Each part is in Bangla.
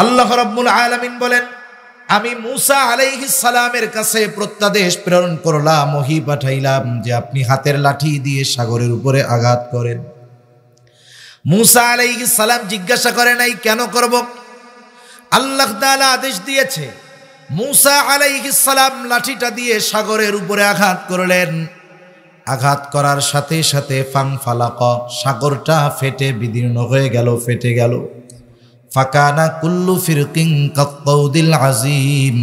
আল্লাহ রাব্বুল আলামিন বলেন, আমি মূসা আলাইহিস সালামের কাছে প্রত্যাদেশ প্রেরণ করলাম, ওহী পাঠাইলাম যে আপনি হাতের লাঠি দিয়ে সাগরের উপরে আঘাত করেন। মূসা আলাইহিস সালাম জিজ্ঞাসা করে নাই কেন করব, আল্লাহ তাআলা আদেশ দিয়েছে। মূসা আলাইহিস সালাম লাঠিটা দিয়ে সাগরের উপরে আঘাত করলেন। আঘাত করার সাথে সাথে ফাংফালাক, সাগরটা ফেটে বিদীর্ণ হয়ে গেল, ফেটে গেল। ফাকানা কুল্লু ফিরকিন কাত্তাউদিল আজিম,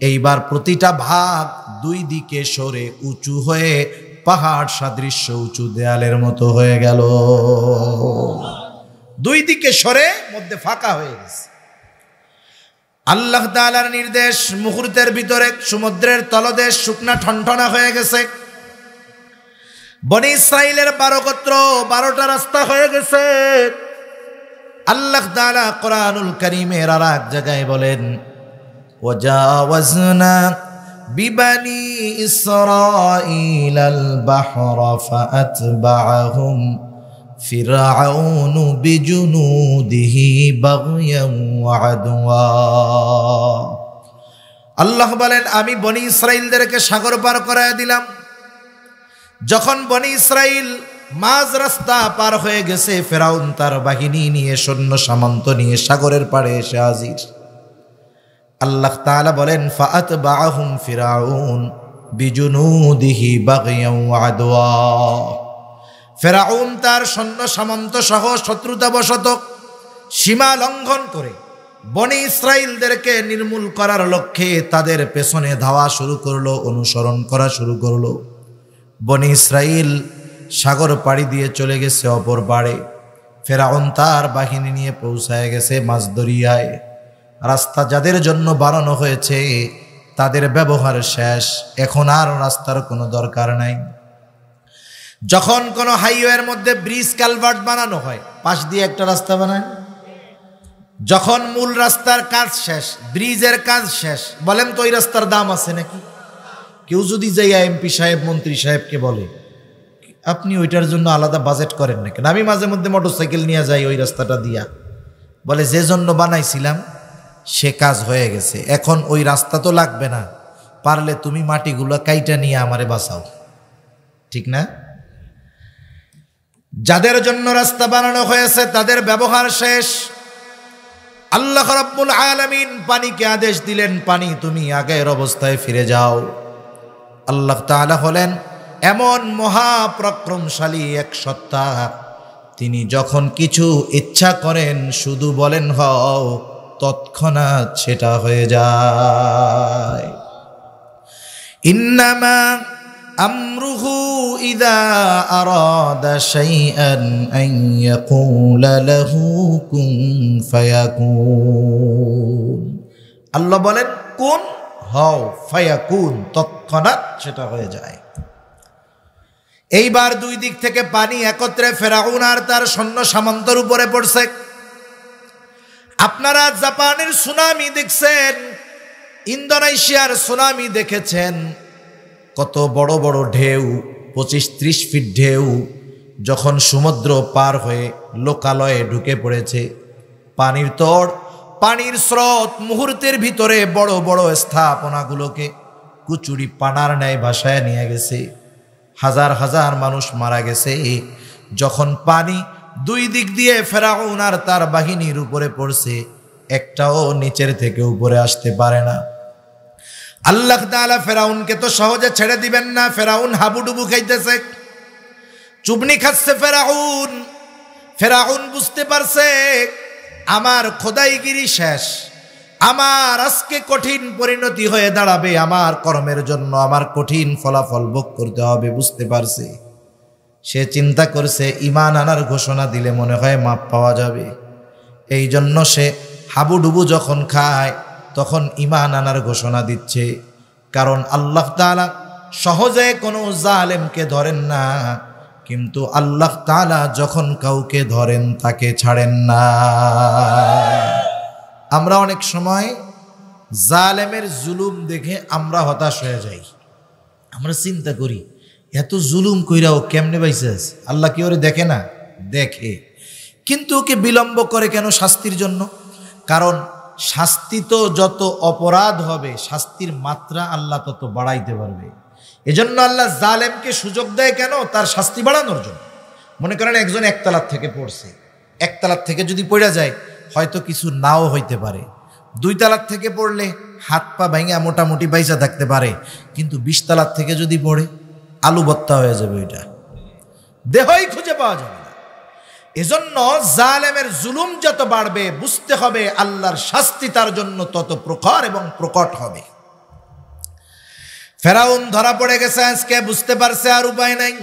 এইবার প্রতিটা ভাগ দুই দিকে সরে উঁচু হয়ে পাহাড় সাদৃশ্য উঁচু দেয়ালের মতো হয়ে গেল। দুই দিকে সরে মধ্যে ফাঁকা হয়ে গেছে। আল্লাহ তাআলার নির্দেশ, মুহূর্তের ভিতরে সমুদ্রের তলদেশ শুকনা ঠনঠনা হয়ে গেছে। বনি ইসরাইলের 12 গোত্র 12টা রাস্তা হয়ে গেছে। আল্লাহ তাআলা কোরআনুল কারীমের আর এক জায়গায় বলেন, ওয়াজাওয়াজনা বিবানি ইসরাঈলাল বাহরা ফাআতবাআহুম ফিরআউনু বিজুনুদিহি বাগয়ান ওয়া আদওয়া। আল্লাহ বলেন, আমি বনি ইসরাইলদেরকে সাগর পার করায় দিলাম। যখন বনি ইসরাইল মাঝ রাস্তা পার হয়ে গেছে, ফেরাউন তার বাহিনী নিয়ে, সৈন্য সামন্ত নিয়ে সাগরের পাড়ে এসে হাজির। আল্লাহ তাআলা বলেন, ফাআতবাআহুম ফিরআউন বিজুনুদিহি বাগয়ান ওয়া আদওয়া। ফেরাউন তার সৈন্য সামন্ত সহ শত্রুতাবশত সীমা লঙ্ঘন করে বনি ইসরাইলদেরকে নির্মূল করার লক্ষ্যে তাদের পেছনে ধাওয়া শুরু করলো, অনুসরণ করা শুরু করলো। বনি ইসরাইল সাগর পাড়ি দিয়ে চলে গেছে অপর পাড়ে। ফেরাউন তার বাহিনী নিয়ে পৌঁছায় গেছে মাঝ দরিয়ায়। রাস্তা যাদের জন্য বানানো হয়েছে তাদের ব্যবহার শেষ, এখন আর রাস্তার কোনো দরকার নাই। যখন কোনো হাইওয়ের মধ্যে ব্রিজ কালভার্ট বানানো হয়, পাশ দিয়ে একটা রাস্তা বানায়। যখন মূল রাস্তার কাজ শেষ, ব্রিজের কাজ শেষ, বলেন তো ওই রাস্তার দাম আছে নাকি? কেউ যদি যাই এমপি সাহেব, মন্ত্রী সাহেবকে বলে, আপনি ওইটার জন্য আলাদা বাজেট করেন না কেন? আমি মাঝে মধ্যে মোটরসাইকেল নিয়ে যাই ওই রাস্তাটা দিয়া, বলে যে জন্য বানাইছিলাম সে কাজ হয়ে গেছে, এখন ওই রাস্তা তো লাগবে না, পারলে তুমি মাটিগুলো কাইটা নিয়ে আমারে বাঁচাও। ঠিক না? যাদের জন্য রাস্তা বানানো হয়েছে তাদের ব্যবহার শেষ। আল্লাহ রাব্বুল আলামিন পানিকে আদেশ দিলেন, পানি তুমি আগের অবস্থায় ফিরে যাও। আল্লাহ তাআলা হলেন এমন মহাপরাক্রমশালী এক সত্তা, তিনি যখন কিছু ইচ্ছা করেন শুধু বলেন হও, তৎক্ষণাৎ সেটা হয়ে যায়। ইন্নামা আমরুহু ইযা আরাদা শাইআন আন ইয়াকুলা লাহু কুন ফায়াকুন। আল্লাহ বলেন কুন হও, ফায়াকুন, তৎক্ষণাৎ সেটা হয়ে যায়। এইবার দুই দিক থেকে পানি একত্রে ফেরাউন আর তার সৈন্য সামন্তর উপরে পড়ছে। আপনারা জাপানের সুনামি দেখছেন, ইন্দোনেশিয়ার সুনামি দেখেছেন, কত বড় বড় ঢেউ, 25-30 ফিট ঢেউ যখন সমুদ্র পার হয়ে লোকালয়ে ঢুকে পড়েছে। পানির তোড়, পানির স্রোত মুহূর্তের ভিতরে বড় বড় স্থাপনাগুলোকে কুচুরি পানার ন্যায় ভাসায় নিয়ে গেছে। হাজার হাজার মানুষ মারা গেছে। যখন পানি দুই দিক দিয়ে ফেরাউন আর তার বাহিনীর উপরে পড়ছে, একটাও নিচের থেকে উপরে আসতে পারে না। আল্লাহ তাআলা ফেরাউনকে তো সহজে ছেড়ে দিবেন না। ফেরাউন হাবুডুবু খাইতেছে, চুবনি খাচ্ছে ফেরাউন। ফেরাউন বুঝতে পারছে আমার খোদাইগিরি শেষ, আমার আজকে কঠিন পরিণতি হয়ে দাঁড়াবে, আমার কর্মের জন্য আমার কঠিন ফলাফল ভোগ করতে হবে। বুঝতে পারছে, সে চিন্তা করছে ঈমান আনার ঘোষণা দিলে মনে হয় মাপ পাওয়া যাবে। এই জন্য সে হাবুডুবু যখন খায় তখন ঈমান আনার ঘোষণা দিচ্ছে। কারণ আল্লাহ তাআলা সহজে কোনো জালেমকে ধরেন না, কিন্তু আল্লাহ তাআলা যখন কাউকে ধরেন তাকে ছাড়েন না। আমরা অনেক সময় জালেমের জুলুম দেখে আমরা হতাশ হয়ে যাই। আমরা চিন্তা করি এত জুলুম কইরাও কেমনে বাইছে? আল্লাহ কি ওরে দেখে না? দেখে, কিন্তু ওকে বিলম্ব করে কেন? শাস্তির জন্য। কারণ শাস্তি তো যত অপরাধ হবে শাস্তির মাত্রা আল্লাহ তত বাড়াইতে পারবে। এজন্য আল্লাহ জালেমকে সুযোগ দেয় কেন? তার শাস্তি বাড়ানোর জন্য। মনে করেন একজন একতলার থেকে পড়ছে, একতলার থেকে যদি পড়ে যায় হয়তো কিছু নাও হইতে পারে, 2 তলার থেকে পড়লে হাত পা ভাঙা মোটামুটি বাইসা থাকতে পারে, কিন্তু 20 তলার থেকে যদি পড়ে আলু ভর্তা হয়ে যাবে, ওইটা দেহই খুঁজে পাওয়া যাবে না। এজন্য জালেমের জুলুম যত বাড়বে বুঝতে হবে আল্লাহর শাস্তি তার জন্য তত প্রখর এবং প্রকট হবে। ফেরাউন ধরা পড়ে গেছে, আজকে বুঝতে পারছে আর উপায় নাই,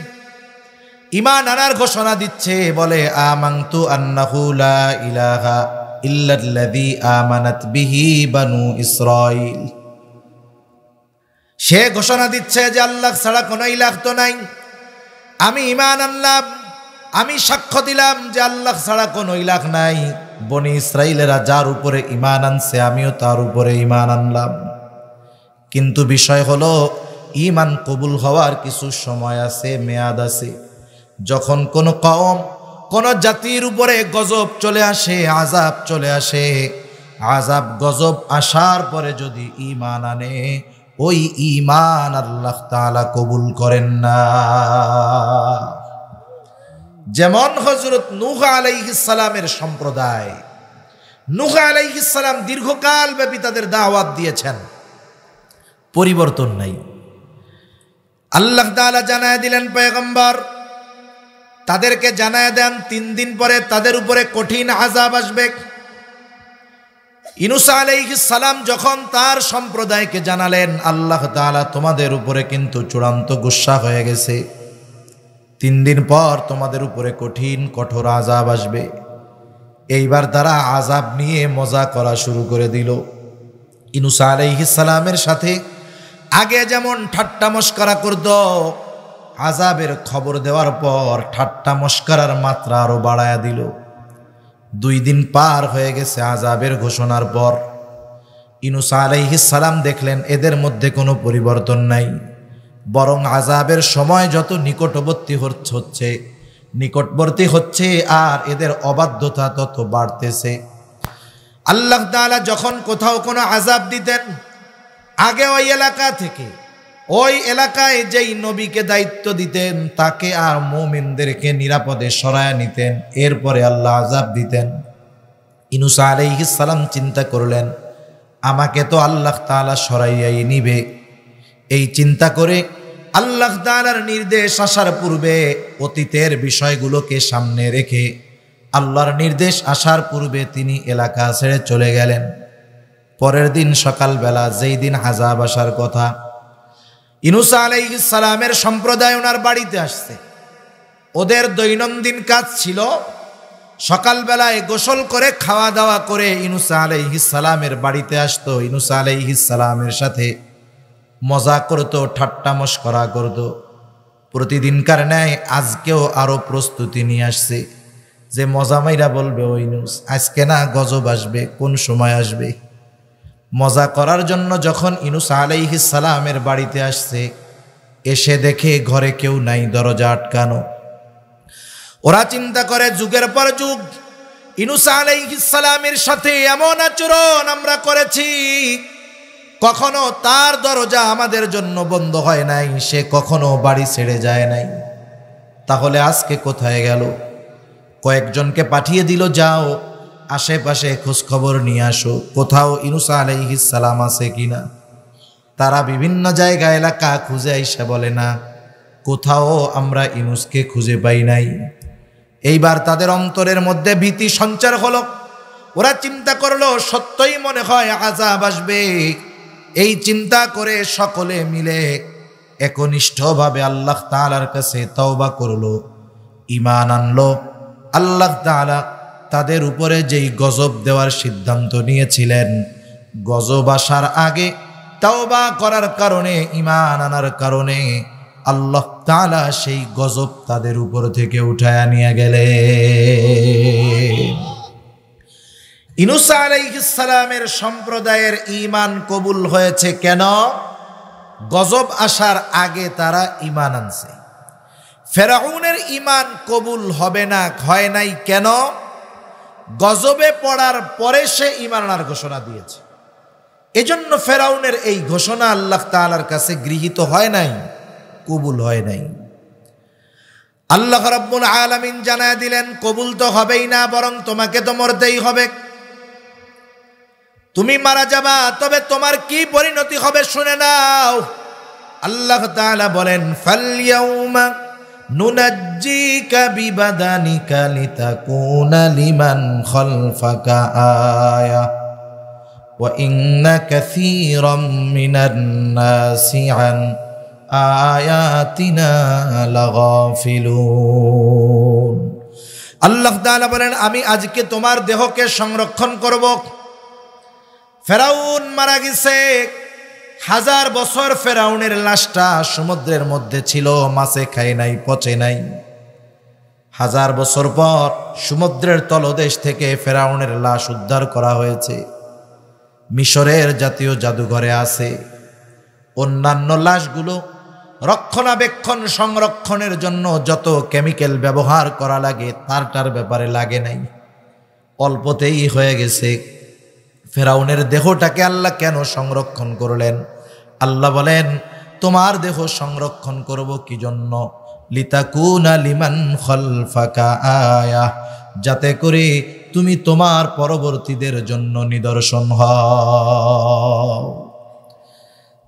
ঈমান আনার ঘোষণা দিচ্ছে, বলে আমানতু আন্নাহু লা ইলাহা ইল্লাল্লাযী আমানাত বিহি বানু ইসরাঈল। সে ঘোষণা দিচ্ছে যে আল্লাহ ছাড়া কোনো ইলাহ তো নাই, আমি ঈমান আনলাম, আমি সাক্ষ্য দিলাম যে আল্লাহ ছাড়া কোনো ইলাহ নাই। বনি ইসরাইলেরা যার উপরে ঈমান আনছে আমিও তার উপরে ঈমান আনলাম। কিন্তু বিষয় হলো ঈমান কবুল হওয়ার কিছু সময় আছে, মেয়াদ আছে। যখন কোনো কওম, কোনো জাতির উপরে গজব চলে আসে, আযাব চলে আসে, আযাব গজব আসার পরে যদি ঈমান আনে, ওই ঈমান আল্লাহ তাআলা কবুল করেন না। যেমন হযরত নূহ আলাইহিস সালামের সম্প্রদায়, নূহ আলাইহিস সালাম দীর্ঘকাল ব্যাপী তাদের দাওয়াত দিয়েছেন, পরিবর্তন নাই। আল্লাহ তাআলা জানায় দিলেন পয়গম্বর, তাদেরকে জানায় দেন 3 দিন পরে তাদের উপরে কঠিন আযাব আসবে। ইউনূস আলাইহিস সালাম যখন তার সম্প্রদায়কে জানালেন আল্লাহ তাআলা তোমাদের উপরে কিন্তু চূড়ান্ত গুসা হয়ে গেছে, 3 দিন পর তোমাদের উপরে কঠিন কঠোর আযাব আসবে। এইবার তারা আযাব নিয়ে মজা করা শুরু করে দিল। ইউনূস আলাইহিস সালামের সাথে আগে যেমন ঠাট্টা মশকরা করত, আযাবের খবর দেওয়ার পর ঠাট্টা মশকরার মাত্রা আরো বাড়ায়া দিল। 2 দিন পার হয়ে গেছে আযাবের ঘোষণার পর। ইউনূস আলাইহিস সালাম দেখলেন এদের মধ্যে কোনো পরিবর্তন নাই, বরং আযাবের সময় যত নিকটবর্তী হচ্ছে আর এদের অবাধ্যতা তত বাড়তেছে। আল্লাহ তাআলা যখন কোথাও কোনো আযাব দিতেন, আগে ওই এলাকা থেকে, ওই এলাকায় যেই নবীকে দায়িত্ব দিতেন তাকে আর মুমিনদেরকে নিরাপদে সরায়া নিতেন, এরপরে আল্লাহ আযাব দিতেন। ইউনূস আলাইহিস সালাম চিন্তা করলেন আমাকে তো আল্লাহ তাআলা সরাইয়াই নিবে। এই চিন্তা করে আল্লাহ তাআলার নির্দেশ আসার পূর্বে অতীতের বিষয়গুলোকে সামনে রেখে আল্লাহর নির্দেশ আসার পূর্বে তিনি এলাকা ছেড়ে চলে গেলেন। পরের দিন সকালবেলা, যেই দিন আযাব আসার কথা, ইউনূস আলাইহিস সালামের সম্প্রদায় ওনার বাড়িতে আসছে। ওদের দৈনন্দিন কাজ ছিল সকালবেলায় গোসল করে খাওয়া দাওয়া করে ইউনূস আলাইহিস সালামের বাড়িতে আসতো, ইউনূস আলাইহিস সালামের সাথে মজা করতো, ঠাট্টা মশকরা করতো। প্রতিদিনকার ন্যায় আজকেও আরো প্রস্তুতি নিয়ে আসছে যে মজা মাইরা বলবে ওই ইউনূস আজকে না গজব আসবে, কোন সময় আসবে। মজা করার জন্য যখন ইউনূস আলাইহিস সালামের বাড়িতে আসছে, এসে দেখে ঘরে কেউ নাই, দরজা আটকানো। ওরা চিন্তা করে যুগের পর যুগ ইউনূস আলাইহিস সালামের সাথে এমন আচরণ আমরা করেছি, কখনো তার দরজা আমাদের জন্য বন্ধ হয় নাই, সে কখনো বাড়ি ছেড়ে যায় নাই, তাহলে আজকে কোথায় গেল? কয়েকজনকে পাঠিয়ে দিল, যাও আশেপাশে খোঁজ খবর নিয়ে আসো, কোথাও ইউনূস আলাইহিস সালাম আছে কিনা। তারা বিভিন্ন জায়গা এলাকা খুঁজে আইসা বলে না, কোথাও আমরা ইউনূসকে খুঁজে পাই নাই। এইবার তাদের অন্তরের মধ্যে ভীতি সঞ্চার হলো। ওরা চিন্তা করলো সত্যই মনে হয় আযাব আসবে। এই চিন্তা করে সকলে মিলে একনিষ্ঠভাবে আল্লাহ তাআলার কাছে তওবা করলো, ঈমান আনলো। আল্লাহ তাআলা তাদের উপরে যেই গজব দেওয়ার সিদ্ধান্ত নিয়েছিলেন, গজব আসার আগে তওবা করার কারণে, ঈমান আনার কারণে আল্লাহ তাআলা সেই গজব তাদের উপর থেকে উঠায়া নিয়ে গেলেন। ইউনূস আলাইহিস সালামের সম্প্রদায়ের ঈমান কবুল হয়েছে কেন? গজব আসার আগে তারা ঈমান আনছে। ফেরাউনের ঈমান কবুল হবে না, হয় নাই কেন? গজবে পড়ার পরে সে ঈমান আনার ঘোষণা দিয়েছে। এজন্য ফেরাউনের এই ঘোষণা আল্লাহ তাআলার কাছে গৃহীত হয় নাই, কবুল হয় নাই। আল্লাহ রাব্বুল আলামিন জানায় দিলেন, কবুল তো হবেই না, বরং তোমাকে তো মরতেই হবে। তুমি মারা যাবা, তবে তোমার কি পরিণতি হবে শুনে নাও। আল্লাহ তাআলা বলেন, ফালইয়াউমা নুনাজ্জিকা বিবাদানিকা লিতাকুনা লিমান খালফাকা আয়া ওয়া ইন্না কাসীরাম মিনান নাসি আন আয়াতিনা লাগাফিলুন। আল্লাহ তাআলা বলেন, আমি আজকে তোমার দেহকে সংরক্ষণ করব। ফেরাউন মারা গেছে, 1000 বছর ফেরাউনের লাশটা সমুদ্রের মধ্যে ছিল, মাছে খায় নাই, পচে নাই। 1000 বছর পর সমুদ্রের তলদেশ থেকে ফেরাউনের লাশ উদ্ধার করা হয়েছে, মিশরের জাতীয় জাদুঘরে আছে। অন্যান্য লাশগুলো রক্ষণাবেক্ষণ সংরক্ষণের জন্য যত কেমিক্যাল ব্যবহার করা লাগে তার ব্যাপারে লাগে নাই, অল্পতেই হয়ে গেছে। ফেরাউনের দেহটাকে আল্লাহ কেন সংরক্ষণ করলেন? আল্লাহ বলেন, তোমার দেহ সংরক্ষণ করব কি জন্য? লিতাকুনা লিমান খালফাকা আয়া, যাতে করে তুমি তোমার পরবর্তীদের জন্য নিদর্শন হও।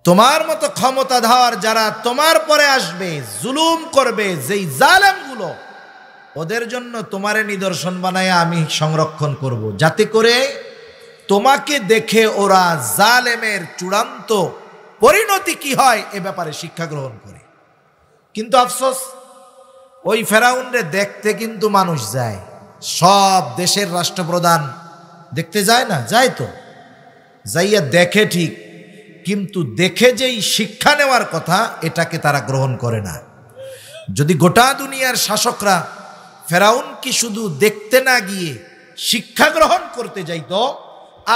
তোমার মতো ক্ষমতাধর যারা তোমার পরে আসবে, জুলুম করবে, যেই জালেমগুলো, ওদের জন্য তোমারে নিদর্শন বানায় আমি সংরক্ষণ করব, যাতে করে তোমাকে দেখে ওরা জালেমের চূড়ান্ত পরিণতি কি হয় এ ব্যাপারে শিক্ষা গ্রহণ করে। কিন্তু আফসোস, ওই ফেরাউনরে দেখতে কিন্তু মানুষ যায়, সব দেশের রাষ্ট্রপ্রধান দেখতে যায় না? যায় তো, যাইয়া দেখে ঠিক, কিন্তু দেখে যেই শিক্ষা নেওয়ার কথা এটাকে তারা গ্রহণ করে না। যদি গোটা দুনিয়ার শাসকরা ফেরাউন কি শুধু দেখতে না গিয়ে শিক্ষা গ্রহণ করতে যাইতো,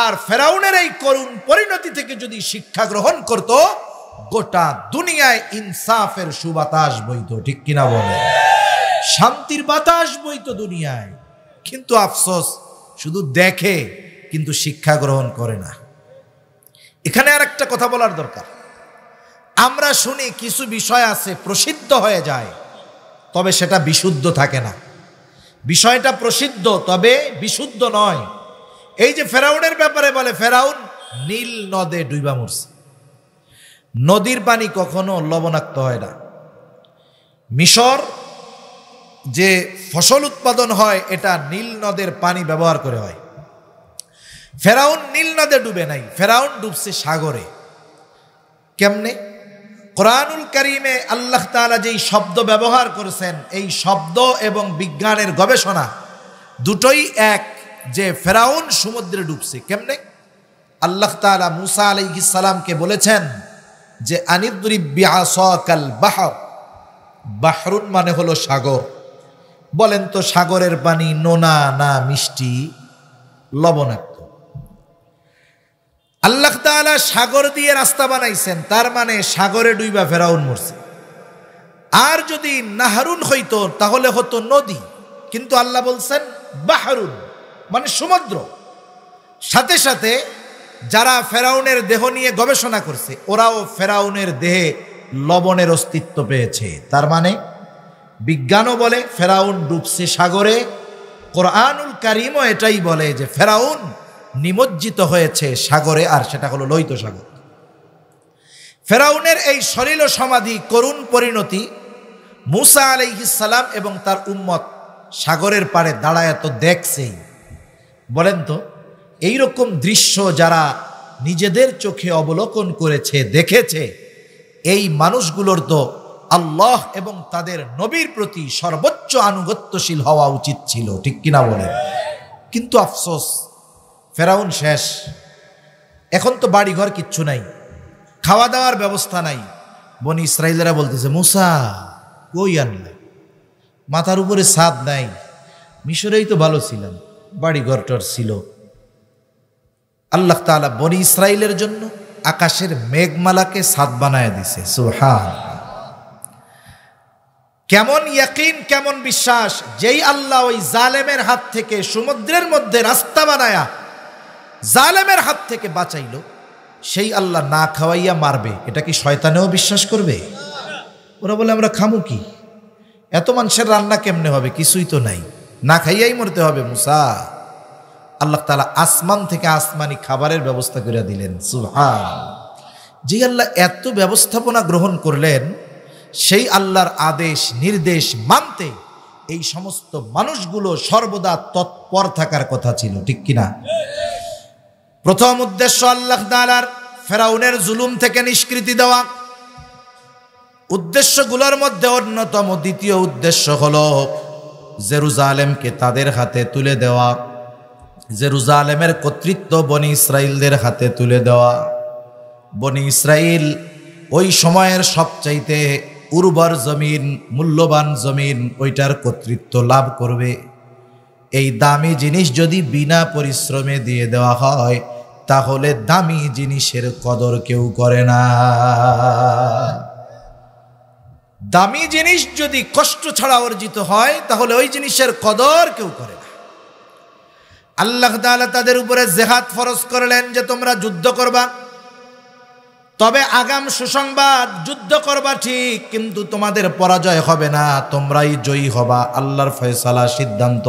আর ফেরাউনের এই করুণ পরিণতি থেকে যদি শিক্ষা গ্রহণ করত, গোটা দুনিয়ায় ইনসাফের সুবাতাস বইতো, ঠিক কিনা বলে? শান্তির বাতাস বইতো দুনিয়ায়। কিন্তু আফসোস, শুধু দেখে কিন্তু শিক্ষা গ্রহণ করে না। এখানে আর একটা কথা বলার দরকার। আমরা শুনি কিছু বিষয় আছে প্রসিদ্ধ হয়ে যায়, তবে সেটা বিশুদ্ধ থাকে না। বিষয়টা প্রসিদ্ধ তবে বিশুদ্ধ নয়। এই যে ফেরাউনের ব্যাপারে বলে, ফেরাউন নীল নদে ডুইবা মরছে। নদীর পানি কখনো লবণাক্ত হয় না। মিশর যে ফসল উৎপাদন হয় এটা নীল নদের পানি ব্যবহার করে হয়। ফেরাউন নীল নদে ডুবে নাই, ফেরাউন ডুবছে সাগরে। কেমনে? কোরআনুল কারীমে আল্লাহ তাআলা যেই শব্দ ব্যবহার করেছেন, এই শব্দ এবং বিজ্ঞানের গবেষণা দুটোই এক, যে ফেরাউন সমুদ্রে ডুবছে। কেমনে? আল্লাহ তাআলা মূসা আলাইহিস সালামকে বলেছেন যে আনিদরিব বিআসাকাল বাহর। বাহরুন মানে হলো সাগর। বলেন তো, সাগরের পানি নোনা না মিষ্টি, লবণাক্ত? আল্লাহ তাআলা সাগর দিয়ে রাস্তা বানাইছেন, তার মানে সাগরে ডুইবা ফেরাউন মরছে। আর যদি নাহরুন হইতো তাহলে হতো নদী, কিন্তু আল্লাহ বলছেন বাহরুন মানে সমুদ্র। সাথে সাথে যারা ফেরাউনের দেহ নিয়ে গবেষণা করছে, ওরাও ফেরাউনের দেহে লবণের অস্তিত্ব পেয়েছে। তার মানে বিজ্ঞানও বলে ফেরাউন ডুবছে সাগরে, কোরআনুল কারীমও এটাই বলে যে ফেরাউন নিমজ্জিত হয়েছে সাগরে, আর সেটা হলো লোহিত সাগর। ফেরাউনের এই সলিল সমাধি, করুণ পরিণতি মূসা আলাইহিস সালাম এবং তার উম্মত সাগরের পাড়ে দাঁড়ায় তো দেখছেই। বলেন তো, এইরকম দৃশ্য যারা নিজেদের চোখে অবলোকন করেছে, দেখেছে, এই মানুষগুলোর তো আল্লাহ এবং তাদের নবীর প্রতি সর্বোচ্চ আনুগত্যশীল হওয়া উচিত ছিল, ঠিক কিনা বলেন? কিন্তু আফসোস, ফেরাউন শেষ। এখন তো বাড়িঘর কিচ্ছু নাই, খাওয়া দাওয়ার ব্যবস্থা নাই। বনি ইসরাইলেরা বলতেছে, মূসা কই আনলে? মাথার উপরে ছাদ নাই, মিশরেই তো ভালো ছিলাম, বাড়িঘরটার ছিল। আল্লাহ তাআলা বনি ইসরাইলের জন্য আকাশের মেঘমালাকে ছাদ বানায় দিছে। সুবহান। কেমন ইয়াকিন, কেমন বিশ্বাস, যেই আল্লাহ ওই জালেমের হাত থেকে সমুদ্রের মধ্যে রাস্তা বানায়া জালেমের হাত থেকে বাঁচাইল, সেই আল্লাহ না খাওয়াইয়া মারবে, এটা কি শয়তানেও বিশ্বাস করবে? ওরা বলে আমরা খামু কি, এত মানুষের রান্না কেমনে হবে, কিছুই তো নাই, না খাইয়াই মরতে হবে। মুসা, আল্লাহ তাআলা আসমান থেকে আসমানি খাবারের ব্যবস্থা করে দিলেন। সুবহান। যে আল্লাহ এত ব্যবস্থাপনা গ্রহণ করলেন, সেই আল্লাহর আদেশ নির্দেশ মানতে এই সমস্ত মানুষগুলো সর্বদা তৎপর থাকার কথা ছিল, ঠিক কিনা? প্রথম উদ্দেশ্য আল্লাহ তাআলার ফেরাউনের জুলুম থেকে নিষ্কৃতি দেওয়া। উদ্দেশ্যগুলোর মধ্যে অন্যতম দ্বিতীয় উদ্দেশ্য হলো জেরুজালেমকে তাদের হাতে তুলে দেওয়া, জেরুজালেমের কর্তৃত্ব বনি ইসরাইলদের হাতে তুলে দেওয়া। বনি ইসরাইল ওই সময়ের সবচাইতে উর্বর জমিন, মূল্যবান জমিন, ওইটার কর্তৃত্ব লাভ করবে। এই দামি জিনিস যদি বিনা পরিশ্রমে দিয়ে দেওয়া হয়, তাহলে দামি জিনিসের কদর কেউ করে না। দামি জিনিস যদি কষ্ট ছাড়া অর্জিত হয়, তাহলে ওই জিনিসের কদর কেউ করে না। আল্লাহ তাআলা তাদের উপরে জিহাদ ফরজ করলেন যে তোমরা যুদ্ধ করবা, তবে আগাম সুসংবাদ, যুদ্ধ করবা ঠিক, কিন্তু তোমাদের পরাজয় হবে না, তোমরাই জয়ী হবা। আল্লাহর ফয়সালা, সিদ্ধান্ত।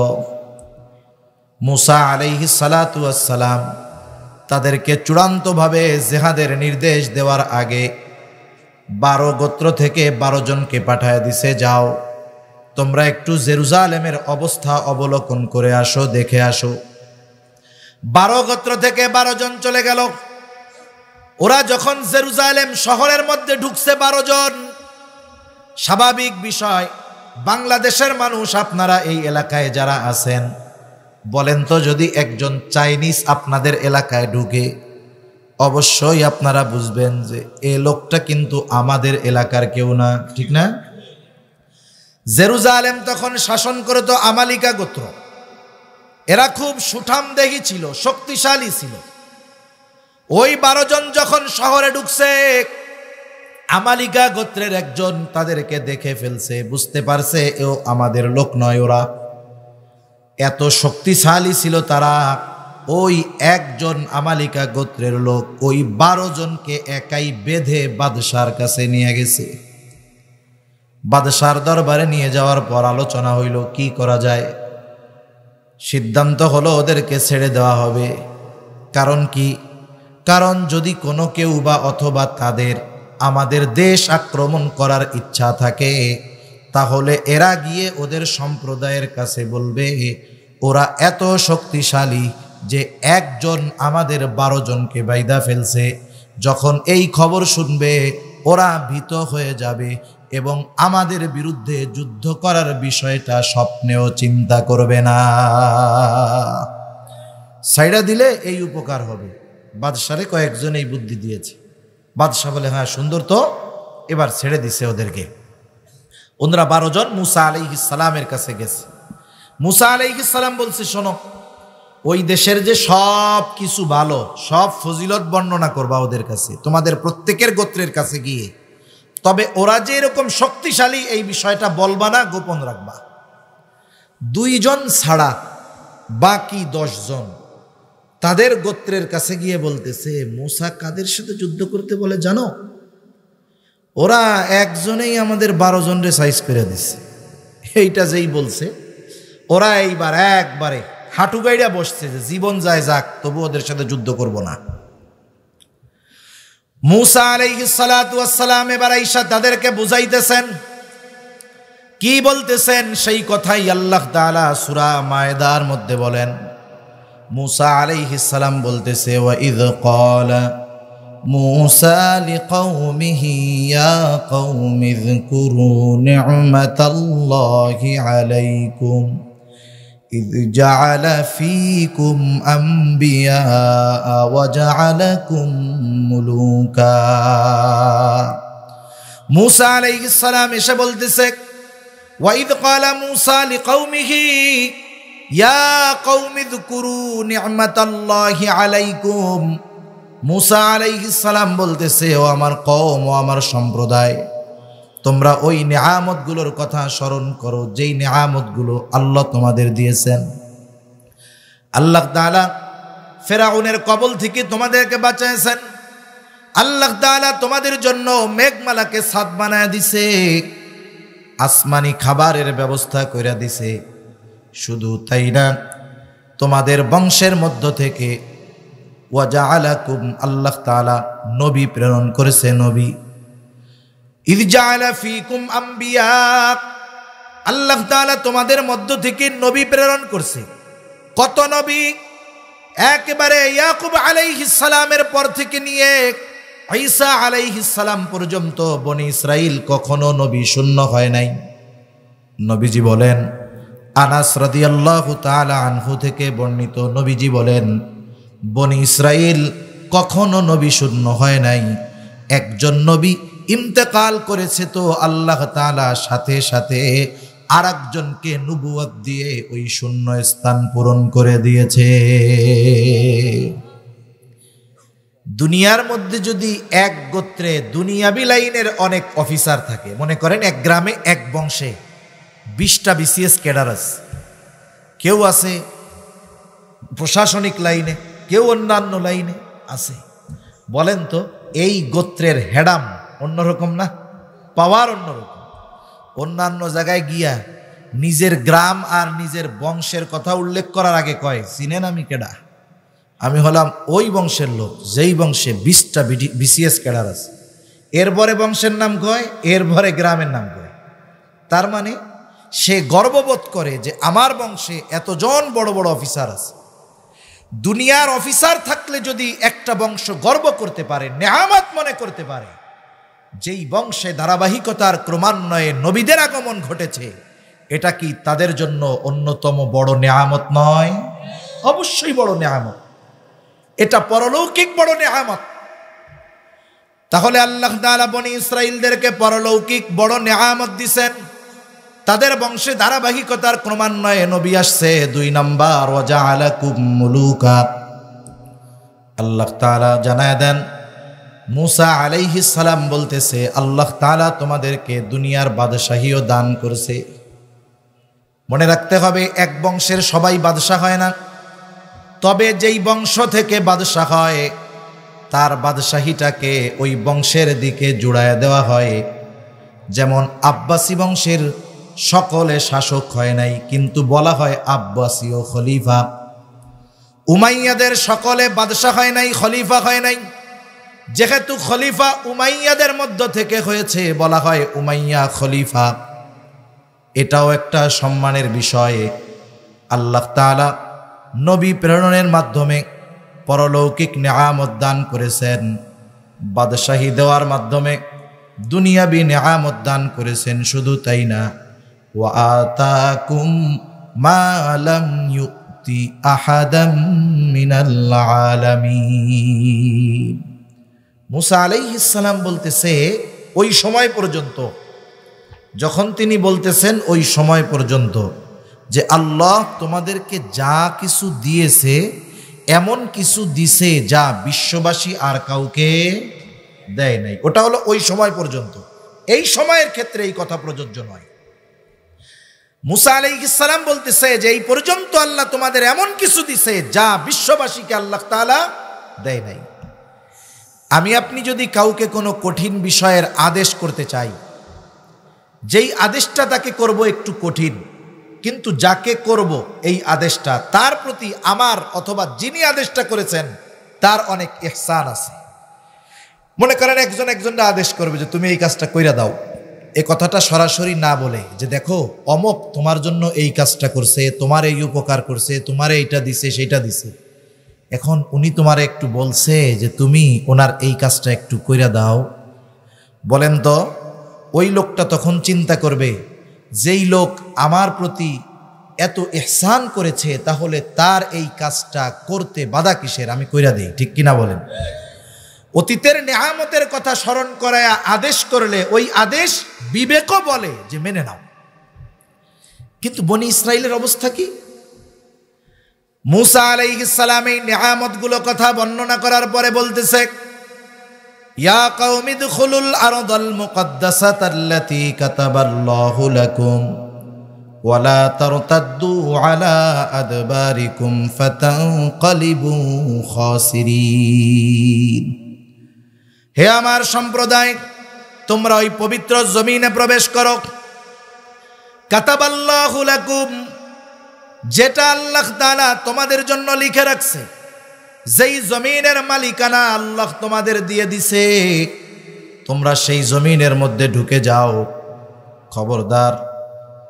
মুসা আলাইহিস সালাতু ওয়াস সালাম তাদেরকে চূড়ান্তভাবে জিহাদের নির্দেশ দেওয়ার আগে 12 গোত্র থেকে 12 জনকে পাঠায় দিছে, যাও তোমরা একটু জেরুজালেমের অবস্থা অবলোকন করে আসো, দেখে আসো। 12 গোত্র থেকে 12 জন চলে গেল। ওরা যখন জেরুজালেম শহরের মধ্যে ঢুকছে 12 জন, স্বাভাবিক বিষয়, বাংলাদেশের মানুষ আপনারা এই এলাকায় যারা আছেন, বলেন তো যদি একজন চাইনিজ আপনাদের এলাকায় ঢুকে, অবশ্যই আপনারা বুঝবেন যে এই লোকটা কিন্তু আমাদের এলাকার কেউ না, ঠিক না? জেরুজালেম তখন শাসন করত আমালিকা গোত্র। এরা খুব সুঠামদেহী ছিল, শক্তিশালী ছিল। ওই 12 জন যখন শহরে ঢুকছে, আমালিকা গোত্রের একজন তাদেরকে দেখে ফেলছে, বুঝতে পারছে এও আমাদের লোক নয়। ওরা এত শক্তিশালী ছিল তারা, ওই একজন আমালিকা গোত্রের লোক ওই 12 জনকে একাই বেঁধে বাদশার কাছে নিয়ে গেছে। বাদশার দরবারে নিয়ে যাওয়ার পর আলোচনা হইল কি করা যায়। সিদ্ধান্ত হলো ওদেরকে ছেড়ে দেওয়া হবে। কারণ কি? কারণ যদি কোনো কেউ বা অথবা তাদের আমাদের দেশ আক্রমণ করার ইচ্ছা থাকে, তাহলে এরা গিয়ে ওদের সম্প্রদায়ের কাছে বলবে ওরা এত শক্তিশালী যে একজন আমাদের 12 জনকে বাইধা ফেলছে। যখন এই খবর শুনবে, ওরা ভীত হয়ে যাবে এবং আমাদের বিরুদ্ধে যুদ্ধ করার বিষয়টা স্বপ্নেও চিন্তা করবে না। সাইডা দিলে এই উপকার হবে। বাদশারে কয়েকজন এই বুদ্ধি দিয়েছে। বাদশাহ বলে হ্যাঁ সুন্দর, তো এবার ছেড়ে দিছে ওদেরকে। ওনারা 12 জন মুসা আলাইহিস সালামের কাছে গেছে। মুসা আলাইহিস সালাম বলছে, শোনো, ওই দেশের যে সব কিছু ভালো, সব ফজিলত বর্ণনা করবা ওদের কাছে, তোমাদের প্রত্যেকের গোত্রের কাছে গিয়ে। তবে ওরা যে এরকম শক্তিশালী এই বিষয়টা বলবা না, গোপন রাখবা। 2 জন ছাড়া বাকি 10 জন তাদের গোত্রের কাছে গিয়ে বলতেছে, মুসা কাদের সাথে যুদ্ধ করতে বলে জানো? ওরা একজনেই আমাদের 12 জনরে সাইজ করে দিছে। এইটা যেই বলছে, ওরা এইবার একবারে হাঁটু গাইড়া বসছে যে জীবন যায় যাক, তবু ওদের সাথে যুদ্ধ করব না। মুসা আলাইহিস সালাতু ওয়াস সালাম এবার আইসা তাদেরকে বুঝাইতেছেন। কি বলতেছেন? সেই কথাই আল্লাহ তাআলা সূরা মায়েদার মধ্যে বলেন। মুসা আলাইহিস সালাম বলতেছে, ওয়া ইয ক্বালা মুসা লিকওমিহি ইয়া কওমি যকুরু নি'মাতাল্লাহি আলাইকুম إذ جعل فيكم أنبياء وجعلكم ملوكا। মুসা আলাইহিস সালাম এসে বলতেছে, وإذ قال موسى لقومه يا قوم اذكروا نعمة الله عليكم। মুসা আলাইহিস সালাম বলতেছে, ও আমার কওম, ও আমার সম্প্রদায়, তোমরা ওই নেয়ামতগুলোর কথা স্মরণ করো যেই নেয়ামতগুলো আল্লাহ তোমাদের দিয়েছেন। আল্লাহ তাআলা ফেরাউনের কবল থেকে তোমাদেরকে বাঁচাইছেন। আল্লাহ তাআলা তোমাদের জন্য মেঘমালাকে ছাদ বানায় দিছে, আসমানি খাবারের ব্যবস্থা করে দিছে। শুধু তাই না, তোমাদের বংশের মধ্য থেকে ওয়াজআলাকুম, আল্লাহ তাআলা নবী প্রেরণ করেছে। নবী ইয জাআলা ফীকুম আম্বিয়া, আল্লাহ তাআলা তোমাদের মধ্য থেকে নবী প্রেরণ করছে। কত নবী? একেবারে ইয়াকুব আলাইহিস সালামের পর থেকে নিয়ে ঈসা আলাইহিস সালাম পর্যন্ত বনি ইসরাইল কখনো নবী শূন্য হয় নাই। নবীজি বলেন, আনাস রাদিয়াল্লাহু তাআলা আনহু থেকে বর্ণিত, নবীজি বলেন বনি ইসরাইল কখনো নবী শূন্য হয় নাই। একজন নবী ইন্তেকাল করেছে তো আল্লাহ তাআলা সাথে সাথে আরেকজনকে নবুয়ত দিয়ে ওই শূন্য স্থান পূরণ করে দিয়েছে। দুনিয়ার মধ্যে যদি এক গোত্রে দুনিয়াবি লাইনের অনেক অফিসার থাকে, মনে করেন এক গ্রামে এক বংশে 20টা বিসিএস ক্যাডার আছে, কেউ আছে প্রশাসনিক লাইনে, কেউ অন্যান্য লাইনে আছে, বলেন তো এই গোত্রের হেডাম অন্যরকম না? পাওয়ার অন্যরকম। অন্যান্য জায়গায় গিয়া নিজের গ্রাম আর নিজের বংশের কথা উল্লেখ করার আগে কয়, চিনেন আমি কেডা? আমি হলাম ওই বংশের লোক যেই বংশে 20টা বিসিএস ক্যাডার আছে। এরপরে বংশের নাম কয়, এরপরে গ্রামের নাম কয়। তার মানে সে গর্ববোধ করে যে আমার বংশে এতজন বড় বড় অফিসার আছে। দুনিয়ার অফিসার থাকলে যদি একটা বংশ গর্ব করতে পারে, নেয়ামত মনে করতে পারে, যেই বংশে ধারাবাহিকতার ক্রমান্বয়ে নবীদের আগমন ঘটেছে, এটা কি তাদের জন্য অন্যতম বড় নেয়ামত নয়? অবশ্যই বড় নেয়ামত, এটা পরলৌকিক বড় নেয়ামত। তাহলে আল্লাহ তাআলা বনি ইসরাইলদেরকে পরলৌকিক বড় নেয়ামত দিবেন। তাদের বংশে ধারাবাহিকতার ক্রমান্বয়ে নবী আসছে। 2 নাম্বার, ওয়াজআলাকুম মুলুকা, আল্লাহ তাআলা জানায় দেন, মুসা আলাইহিস সালাম বলতেছে আল্লাহ তাআলা তোমাদেরকে দুনিয়ার বাদশাহীও দান করছে। মনে রাখতে হবে এক বংশের সবাই বাদশাহ হয় না, তবে যেই বংশ থেকে বাদশাহ হয় তার বাদশাহীটাকে ওই বংশের দিকে জুড়ায় দেওয়া হয়। যেমন আব্বাসী বংশের সকলে শাসক হয় নাই, কিন্তু বলা হয় আব্বাসী ও খলিফা। উমাইয়াদের সকলে বাদশাহ হয় নাই, খলিফা হয় নাই, যেহেতু খলিফা উমাইয়াদের মধ্য থেকে হয়েছে বলা হয় উমাইয়া খলিফা। এটাও একটা সম্মানের বিষয়। আল্লাহ তাআলা নবী প্রেরণের মাধ্যমে পরলৌকিক নেয়ামত দান করেছেন, বাদশাহী দেওয়ার মাধ্যমে দুনিয়াবি নেয়ামত দান করেছেন। শুধু তাই না, ওয়া আতাকুম মা লাম ইউতি আহাদাম মিনাল আলামিন। মুসা আলাইহিস সালাম বলতেছে ওই সময় পর্যন্ত, যখন তিনি বলতেছেন ওই সময় পর্যন্ত, যে আল্লাহ তোমাদেরকে যা কিছু দিয়েছে এমন কিছু দিছে যা বিশ্ববাসী আর কাউকে দেয় নাই। ওটা হলো ওই সময় পর্যন্ত। এই সময়ের ক্ষেত্রে এই কথা প্রযোজ্য নয়। মুসা আলাইহিস সালাম বলতেছে যে এই পর্যন্ত আল্লাহ তোমাদের এমন কিছু দিছে যা বিশ্ববাসীকে আল্লাহ তাআলা দেয় নাই। আমি আপনি যদি কাউকে কোনো কঠিন বিষয়ের আদেশ করতে চাই, যেই আদেশটা তাকে করব একটু কঠিন, কিন্তু যাকে করব এই আদেশটা তার প্রতি আমার অথবা যিনি আদেশটা করেছেন তার অনেক ইহসান আছে। মনে করেন একজনটা আদেশ করবে যে তুমি এই কাজটা কইরা দাও, এই কথাটা সরাসরি না বলে যে দেখো অমুক তোমার জন্য এই কাজটা করছে, তোমার এই উপকার করছে, তোমার এইটা দিছে সেইটা দিছে, এখন উনি তোমার একটু বলছে যে তুমি ওনার এই কাজটা একটু কইরা দাও। বলেন তো ওই লোকটা তখন চিন্তা করবে, যেই লোক আমার প্রতি এত ইহসান করেছে তাহলে তার এই কাজটা করতে বাধা কিসের, আমি কইরা দেই। ঠিক কিনা বলেন? অতীতের নেয়ামতের কথা স্মরণ করায়া আদেশ করলে ওই আদেশ বিবেকও বলে যে মেনে নাও। কিন্তু বনি ইসরাইলের অবস্থা কি? মুসা আলাইহিস সালাম এই নেয়ামতগুলো কথা বর্ণনা করার পরে বলতেছে ইয়া কওমি দুখুলুল আরদাল মুকদ্দাসাতাল্লাতী কাতাবাল্লাহু লাকুম ওয়ালা তারতাদ্দু আলা আদবারিকুম ফাতানকালিবু খাসিরিন। হে আমার সম্প্রদায়, তোমরা ওই পবিত্র জমিনে প্রবেশ করো। কাতাবাল্লাহু লাকুম, যেটা আল্লাহ তাআলা তোমাদের জন্য লিখে রাখছে, যেই জমিনের মালিকানা আল্লাহ তোমাদের দিয়ে দিছে, তোমরা সেই জমিনের মধ্যে ঢুকে যাও। খবরদার,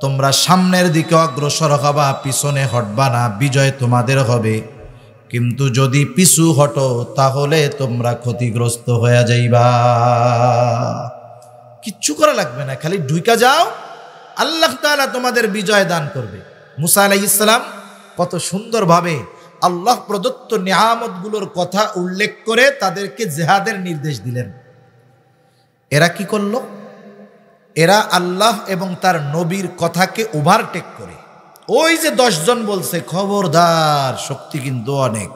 তোমরা সামনের দিকে অগ্রসর হবা, পিছনে হটবা না। বিজয় তোমাদের হবে, কিন্তু যদি পিছু হটো তাহলে তোমরা ক্ষতিগ্রস্ত হয়ে যাইবা। কিচ্ছু করা লাগবে না, খালি ঢুকা যাও, আল্লাহ তাআলা তোমাদের বিজয় দান করবে। মুসা আলাইহিস সালাম কত সুন্দরভাবে আল্লাহ প্রদত্ত নিয়ামতগুলোর কথা উল্লেখ করে তাদেরকে জিহাদের নির্দেশ দিলেন। এরা কি করলো? এরা আল্লাহ এবং তার নবীর কথাকে ওভারটেক করে, ওই যে 10 জন বলছে খবরদার, শক্তি কিন্তু অনেক,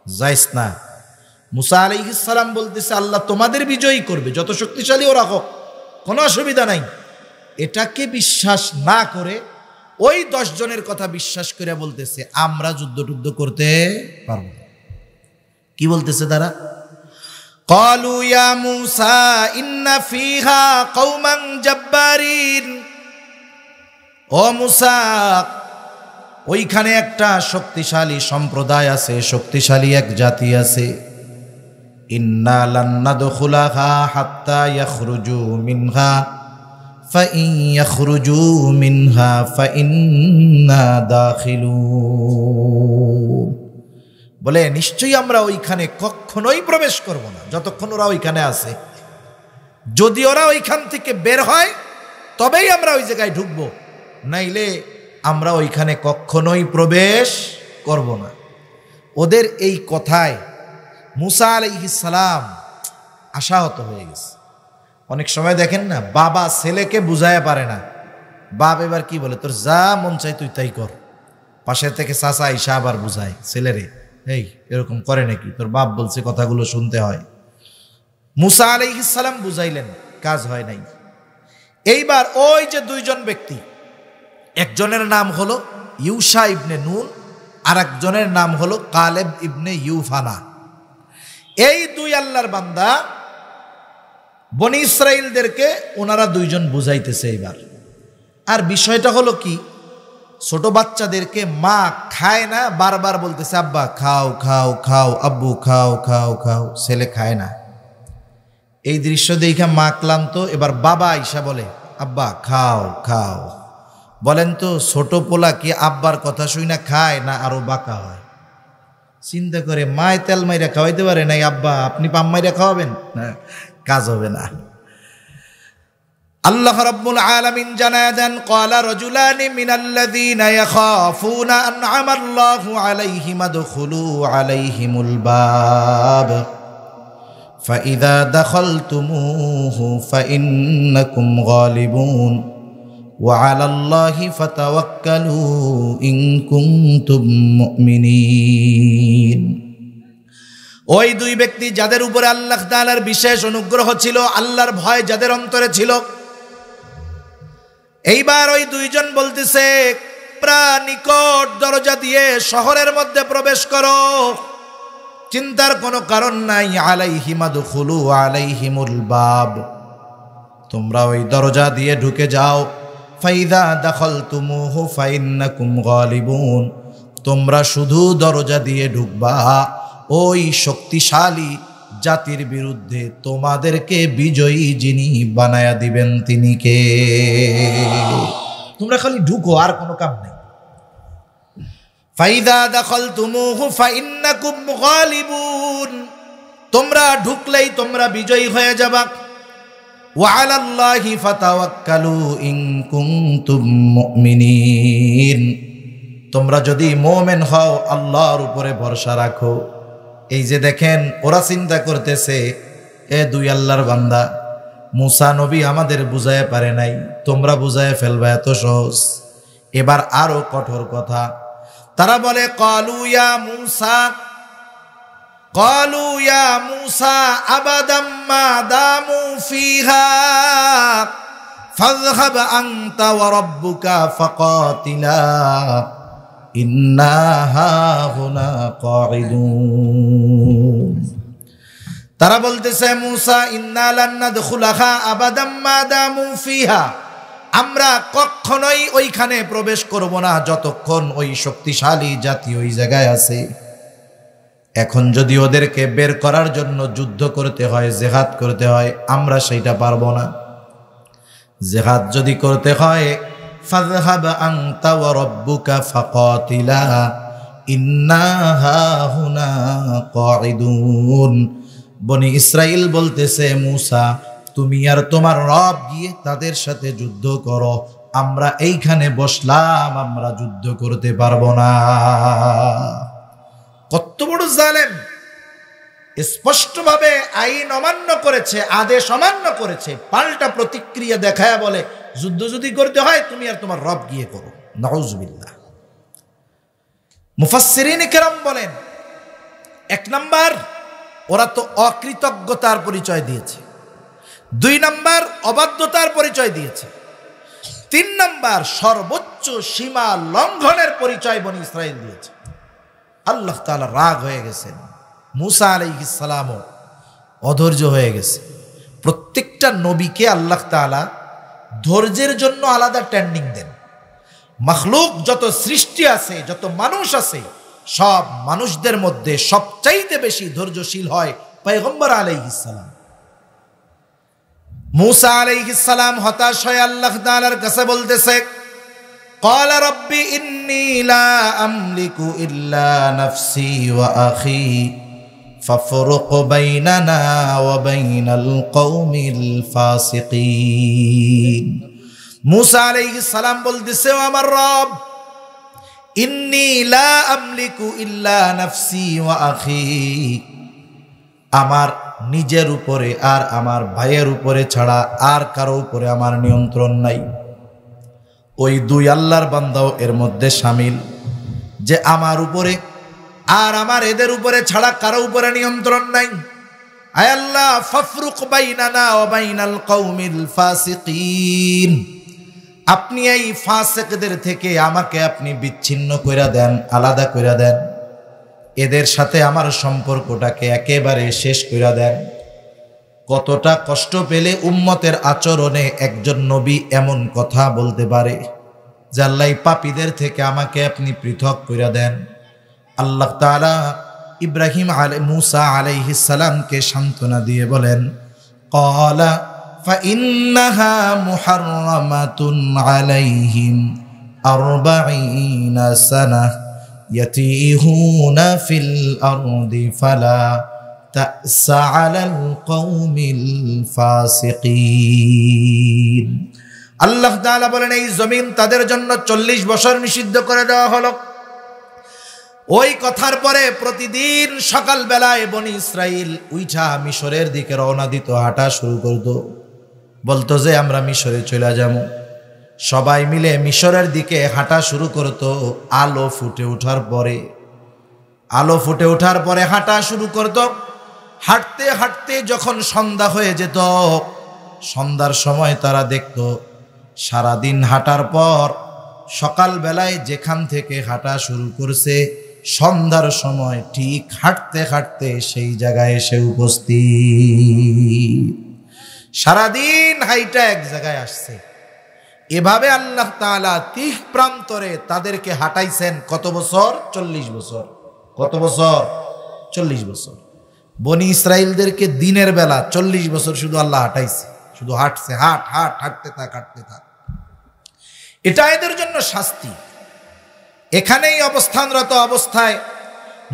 যাইস না। মুসা আলাইহিস সালাম বলতেছে আল্লাহ তোমাদের বিজয়ী করবে, যত শক্তিশালী ওরা হোক, কোনো অসুবিধা নাই। এটাকে বিশ্বাস না করে ওই 10 জনের কথা বিশ্বাস করে বলতেছে আমরা যুদ্ধ করতে পারবো না। কি বলতেছে তারা? ক্বালু ইয়া মূসা ইন্না ফীহা কওমান জাব্বারিন। ও মূসা, ওইখানে একটা শক্তিশালী সম্প্রদায় আছে, শক্তিশালী এক জাতি আছে। ইন্না লান নাদখুলাহা হাত্তা ইয়াখরুজু মিনহা ফাইন ইয়াখরুজু মিনহা ফাইন্না দাখিলুন। বলে নিশ্চয়ই আমরা ওইখানে কখনোই প্রবেশ করব না যতক্ষণ ওরা ওইখানে আছে। যদি ওরা ওইখান থেকে বের হয় তবেই আমরা ওই জায়গায় ঢুকবো, নাইলে আমরা ওইখানে কখনোই প্রবেশ করব না। ওদের এই কথায় মুসা আলাইহিস সালাম আশাহত হয়ে গেছে। অনেক সময় দেখেন না, বাবা ছেলেকে বুঝাইয়া পারে না, বাপ এবার কি বলে, তোর যা মন চাই তুই তাই কর। পাশে থেকে চাচা আইসা আবার বুঝায় ছেলেরে, এই এরকম করে নাকি, তোর বাপ বলছে কথাগুলো শুনতে হয়। মুসা আলাইহিস সালাম বুঝাইলেন, কাজ হয় নাই। এইবার ওই যে 2 জন ব্যক্তি, একজনের নাম হলো ইউশা ইবনে নুন, আর একজনের নাম হলো কালেব ইবনে ইউফানা। এই 2 আল্লাহর বান্দা বনি ইসরাইলদেরকে ওনারা 2 জন বুঝাইতেছে এইবার। আর বিষয়টা হলো কি, ছোট বাচ্চাদেরকে মা খায় না, বারবার বলতেছে আব্বা খাও খাও খাও, আব্বু খাও খাও খাও, ছেলে খায় না। এই দৃশ্য দেখে মা ক্লান্ত, এবার বাবা আইসা বলে আব্বা খাও খাও। বলেন তো ছোট পোলা কি আব্বার কথা শুই না খায় না আরো বাঁকা হয়? চিন্তা করে, মায় তেল মাইরা খাওয়াইতে পারে নাই, আব্বা আপনি পাম মাইরা খাওয়াবেন না, কাজ হবে না। আল্লাহ রাব্বুল আলামিন জানায়া দেন, ক্বালা রাজুলানি মিনাল্লাযীনা ইয়াখাফুনা আন'আমাল্লাহু আলাইহিম আদখুলু আলাইহিমুল বাব ফাইযা দাখালতুমূহু ফাইন্নাকুম গালিবুন ওয়া আলাল্লাহি ফাতাওয়াক্কালু ইন কুনতুম মুমিনিন। ওই 2 ব্যক্তি যাদের উপরে আল্লাহ তাআলার বিশেষ অনুগ্রহ ছিল, আল্লাহর ভয় যাদের অন্তরে ছিল, এইবার ওই 2 জন বলতেছে প্রায় নিকট দরজা দিয়ে শহরের মধ্যে প্রবেশ করো, চিন্তার কোনো কারণ নাই। আলাইহিম আদখুলু আলাইহিমুল বাব, তোমরা ওই দরজা দিয়ে ঢুকে যাও। ফাইদা দাখালতুমুহু ফাইন্নাকুম গালিবুন, তোমরা শুধু দরজা দিয়ে ঢুকবা, ওই শক্তিশালী জাতির বিরুদ্ধে তোমাদেরকে বিজয়ী যিনি বানায়া দিবেন তিনি কে? তোমরা খালি ঢুকো, আর কোনো কাম নেই। ফাইদা দাখালতুমুহু ফাইন্নাকুম গালিবুন, তোমরা ঢুকলেই তোমরা বিজয়ী হয়ে যাবা। ওয়া আলাল্লাহি ফাতাওয়াক্কালু ইন কুনতুম মুমিনিন, তোমরা যদি মুমিন হও আল্লাহর উপরে ভরসা রাখো। এই যে দেখেন, ওরা চিন্তা করতেছে এ 2 আল্লাহর বান্দা, মুসা নবী আমাদের বুঝায় পারে নাই, তোমরা বুঝায় ফেলবা এত সহজ। এবার আরো কঠোর কথা, তারা বলে ক্বালু ইয়া মূসা, ক্বালু ইয়া মূসা আবাদাম মা দামু ফিহা ফাযহাব আনতা ওয়া রাব্বুকা ফাকাতিলা ইন্না হাহুনা কাঈদুন। তারা বলতেছে মূসা ইন্না লান নাদখুলাহা আবাদাম মা দামু ফিহা, আমরা কখনোই ওইখানে প্রবেশ করব না যতক্ষণ ওই শক্তিশালী জাতি ওই জায়গায় আছে। এখন যদি ওদেরকে বের করার জন্য যুদ্ধ করতে হয়, জিহাদ করতে হয়, আমরা সেইটা পারবো না। জিহাদ যদি করতে হয় ফাযহাব আনতা ওয়া রাব্বুকা ফাকাতিলা ইন্না হাহুনা কাঈদুন। বনি ইসরাইল বলতেছে মূসা তুমি আর তোমার রব গিয়ে তাদের সাথে যুদ্ধ করো, আমরা এইখানে বসলাম, আমরা যুদ্ধ করতে পারবো না। কত বড় জালেম! স্পষ্টভাবে আইন অমান্য করেছে, আদেশ অমান্য করেছে, পাল্টা প্রতিক্রিয়া দেখায় বলে যুদ্ধ যদি করতে হয় তুমি আর তোমার রব গিয়ে করো। নাউজুবিল্লাহ। মুফাসসিরিন কেরাম বলেন, এক নাম্বার ওরা তো অকৃতজ্ঞতার পরিচয় দিয়েছে, দুই নাম্বার অবাধ্যতার পরিচয় দিয়েছে, তিন নাম্বার সর্বোচ্চ সীমা লঙ্ঘনের পরিচয় বনি ইসরাইল দিয়েছে। আল্লাহ তাআলা রাগ হয়ে গেছেন, মূসা আলাইহিস সালামও অধৈর্য হয়ে গেছে। প্রত্যেকটা নবীকে আল্লাহ তাআলা ধৈর্যের জন্য আলাদা ট্রেনিং দেন। মাখলুক যত সৃষ্টি আছে, যত মানুষ আছে, সব মানুষদের মধ্যে সবচাইতে বেশি ধৈর্যশীল হয় পয়গম্বর আলাইহিস সালাম। মূসা আলাইহিস সালাম হতাশ হয়ে আল্লাহ তাআলার কাছে বলতেছে ক্বালা রাব্বি ইন্নী লা আমলিকু ইল্লা নাফসি ওয়া আখি ফাফরুক বাইনানা ওয়া বাইনাল কওমিল ফাসিকিন। মূসা আলাইহিস সালাম বলতেছে ও আমার রব, ইন্নী লা আমলিকু ইল্লা নাফসি ওয়া আখি, আমার নিজের উপরে আর আমার ভাইয়ের উপরে ছাড়া আর কারো উপরে আমার নিয়ন্ত্রণ নাই। ওই দুই আল্লাহর বান্দাও এর মধ্যে শামিল, যে আমার উপরে আর আমার এদের উপরে ছাড়া কারো উপরে নিয়ন্ত্রণ নাই। আয় আল্লাহ ফাফরুক বাইনানা ওয়া বাইনাল কওমিল ফাসিকিন, আপনি এই ফাসিকদের থেকে আমাকে আপনি বিচ্ছিন্ন কইরা দেন, আলাদা কইরা দেন, এদের সাথে আমার সম্পর্কটাকে একেবারে শেষ কইরা দেন। কতটা কষ্ট পেলে উম্মতের আচরণে একজন নবী এমন কথা বলতে পারে যে আল্লাহ পাপীদের থেকে আমাকে আপনি পৃথক কইরা দেন। আল্লাহ তাআলা মূসা আলাইহিস সালামকে সান্ত্বনা দিয়ে বলেন ক্বালা ফাইন্নাহা মুহাররামাতুন আলাইহিম 40 সানাহ ইয়াতিহুনা ফিল আরদি ফালা তা'সা আলাল কওমিল ফাসিকিন। আল্লাহ তাআলা বলেন এই জমিন তাদের জন্য 40 বছর নিষিদ্ধ করে দেওয়া হলো। ওই কথার পরে প্রতিদিন সকাল বেলায় বনি ইসরাইল উইঠা মিশরের দিকে রওনা দিত, হাঁটা শুরু করত, বলতো যে আমরা মিশরে চলে যাব। সবাই মিলে মিশরের দিকে হাঁটা শুরু করত। আলো ফুটে ওঠার পরে হাঁটা শুরু করত। হাঁটতে হাঁটতে যখন সন্ধ্যা হয়ে যেত, সন্ধ্যার সময় তারা দেখত সারাদিন হাঁটার পর সকাল বেলায় যেখান থেকে হাঁটা শুরু করছে সন্ধ্যার সময় ঠিক হাঁটতে হাঁটতে সেই জায়গায় এসে উপস্থিত। সারাদিন হাইটা এক জায়গায় আসছে। এভাবে আল্লাহ তাআলা 30 প্রান্তরে তাদেরকে হাঁটাইছেন। কত বছর? 40 বছর। কত বছর? 40 বছর। বনি ইসরাইলদেরকে দিনের বেলা 40 বছর শুধু আল্লাহ হাঁটাইছে, শুধু হাঁটছে, হাঁটতে থাক। এটা এদের জন্য শাস্তি। এখানেই অবস্থানরত অবস্থায়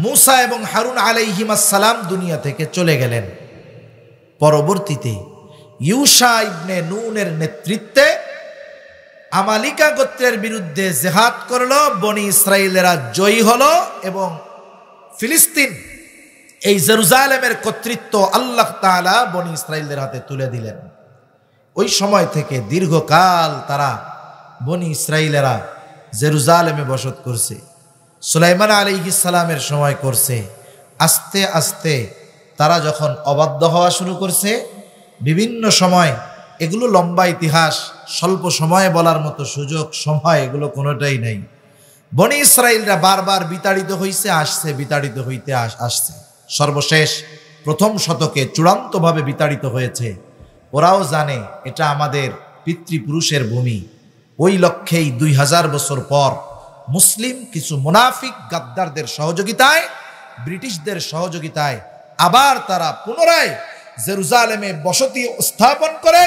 মূসা এবং হারুন আলাইহিমাস সালাম দুনিয়া থেকে চলে গেলেন। পরবর্তীতে ইউশা ইবনে নুনের নেতৃত্বে আমালিকা গোত্রের বিরুদ্ধে জিহাদ করলো। বনি ইসরাইলেরা জয়ী হলো এবং ফিলিস্তিন, এই জেরুজালেমের কর্তৃত্ব আল্লাহ তাআলা বনি ইসরাইলদের হাতে তুলে দিলেন। ওই সময় থেকে দীর্ঘকাল তারা বনি ইসরাইলেরা জেরুজালেমে বসত করছে। সুলাইমান আলাইহিস সালামের সময় করছে, আস্তে আস্তে তারা যখন অবাধ্য হওয়া শুরু করছে, বিভিন্ন সময়, এগুলো লম্বা ইতিহাস, স্বল্প সময়ে বলার মতো সুযোগ সময় এগুলো কোনোটাই নেই। বনি ইসরাইলরা বারবার বিতাড়িত হইছে, আসছে, বিতাড়িত হইতে আসছে। সর্বশেষ প্রথম শতকে চূড়ান্তভাবে বিতাড়িত হয়েছে। ওরাও জানে এটা আমাদের পিতৃপুরুষের ভূমি। ওই লক্ষ্যেই 2000 বছর পর মুসলিম কিছু মুনাফিক গাদ্দারদের সহযোগিতায়, ব্রিটিশদের সহযোগিতায় আবার তারা পুনরায় জেরুজালেমে বসতি স্থাপন করে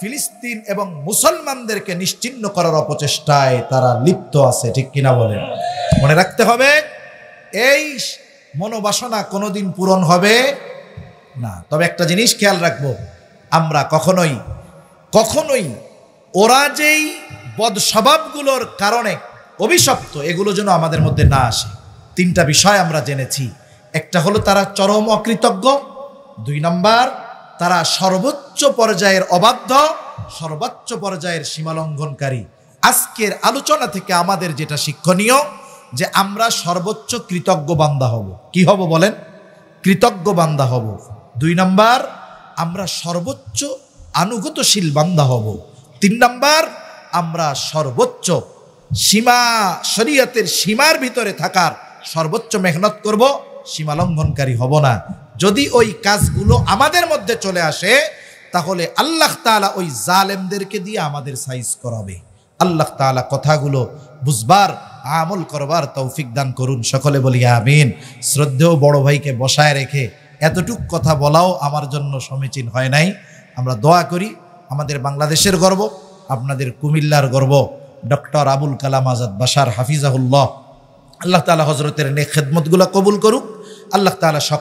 ফিলিস্তিন এবং মুসলমানদেরকে নিশ্চিহ্ন করার অপচেষ্টায় তারা লিপ্ত আছে। ঠিক কিনা বলেন? মনে রাখতে হবে, এই মনোবাসনা কোনোদিন পূরণ হবে না। তবে একটা জিনিস খেয়াল রাখবো, আমরা কখনোই ওরা যেই বদ স্বভাবগুলোর কারণে অভিশপ্ত, এগুলো যেন আমাদের মধ্যে না আসে। 3টা বিষয় আমরা জেনেছি। একটা হলো তারা চরম অকৃতজ্ঞ, 2 নম্বর তারা সর্বোচ্চ পর্যায়ের অবাধ্য, সর্বোচ্চ পর্যায়ের সীমালঙ্ঘনকারী। আজকের আলোচনা থেকে আমাদের যেটা শিক্ষণীয়, যে আমরা সর্বোচ্চ কৃতজ্ঞ বান্দা হব। কি হব বলেন? কৃতজ্ঞ বান্দা হব। 2 নম্বর আমরা সর্বোচ্চ আনুগত্যশীল বান্দা হব। 3 নম্বর আমরা সর্বোচ্চ সীমা, শরীয়তের সীমার ভিতরে থাকার সর্বোচ্চ মেহনত করব, সীমা লঙ্ঘনকারী হব না। যদি ওই কাজগুলো আমাদের মধ্যে চলে আসে, তাহলে আল্লাহ তাআলা ওই জালেমদেরকে দিয়ে আমাদের সাইজ করাবে। আল্লাহ তাআলা কথাগুলো বুঝবার, আমল করবার তৌফিক দান করুন। সকলে বলি আমিন। শ্রদ্ধেয় বড় ভাইকে বসায় রেখে এতটুক কথা বলাও আমার জন্য সমীচীন হয় নাই। আমরা দোয়া করি, আমাদের বাংলাদেশের গর্ব, আপনাদের কুমিল্লার গর্ব ডক্টর আবুল কালাম আজাদ বাশার হাফিজাহুল্লাহ, আল্লাহ তাআলা হযরতের নেক খেদমতগুলো কবুল করুক। আল্লাহ তাআলা